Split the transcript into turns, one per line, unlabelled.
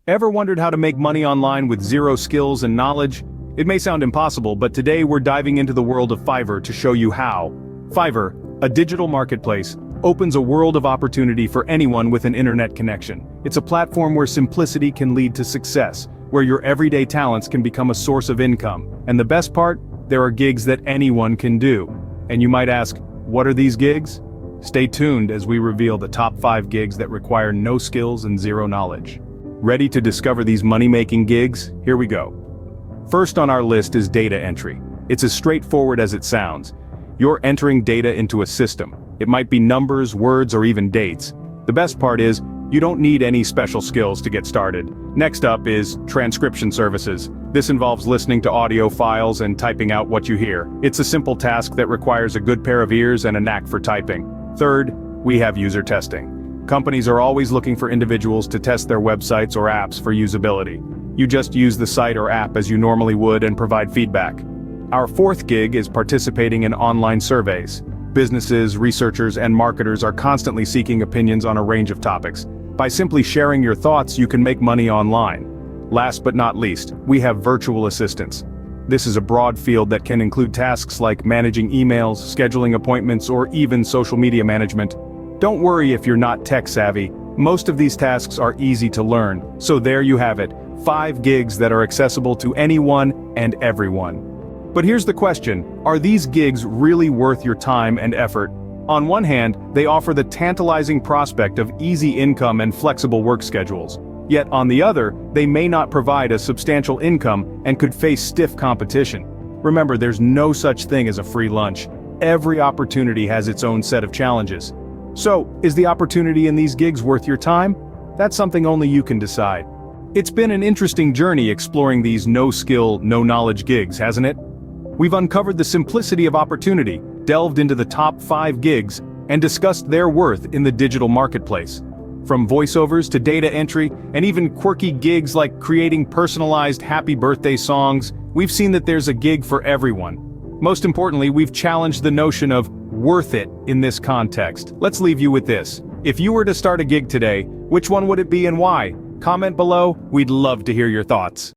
Ever wondered how to make money online with zero skills and knowledge? It may sound impossible, but today we're diving into the world of Fiverr to show you how. Fiverr, a digital marketplace, opens a world of opportunity for anyone with an internet connection. It's a platform where simplicity can lead to success, where your everyday talents can become a source of income. And the best part? There are gigs that anyone can do. And you might ask, what are these gigs? Stay tuned as we reveal the top 5 gigs that require no skills and zero knowledge. Ready to discover these money-making gigs? Here we go. First on our list is data entry. It's as straightforward as it sounds. You're entering data into a system. It might be numbers, words, or even dates. The best part is, you don't need any special skills to get started. Next up is transcription services. This involves listening to audio files and typing out what you hear. It's a simple task that requires a good pair of ears and a knack for typing. Third, we have user testing. Companies are always looking for individuals to test their websites or apps for usability. You just use the site or app as you normally would and provide feedback. Our fourth gig is participating in online surveys. Businesses, researchers, and marketers are constantly seeking opinions on a range of topics. By simply sharing your thoughts, you can make money online. Last but not least, we have virtual assistants. This is a broad field that can include tasks like managing emails, scheduling appointments, or even social media management. Don't worry if you're not tech savvy. Most of these tasks are easy to learn. So there you have it, 5 gigs that are accessible to anyone and everyone. But here's the question, are these gigs really worth your time and effort? On one hand, they offer the tantalizing prospect of easy income and flexible work schedules. Yet on the other, they may not provide a substantial income and could face stiff competition. Remember, there's no such thing as a free lunch. Every opportunity has its own set of challenges. So, is the opportunity in these gigs worth your time? That's something only you can decide. It's been an interesting journey exploring these no-skill, no-knowledge gigs, hasn't it? We've uncovered the simplicity of opportunity, delved into the top 5 gigs, and discussed their worth in the digital marketplace. From voiceovers to data entry, and even quirky gigs like creating personalized happy birthday songs, we've seen that there's a gig for everyone. Most importantly, we've challenged the notion of worth it in this context. Let's leave you with this. If you were to start a gig today, which one would it be and why? Comment below, we'd love to hear your thoughts.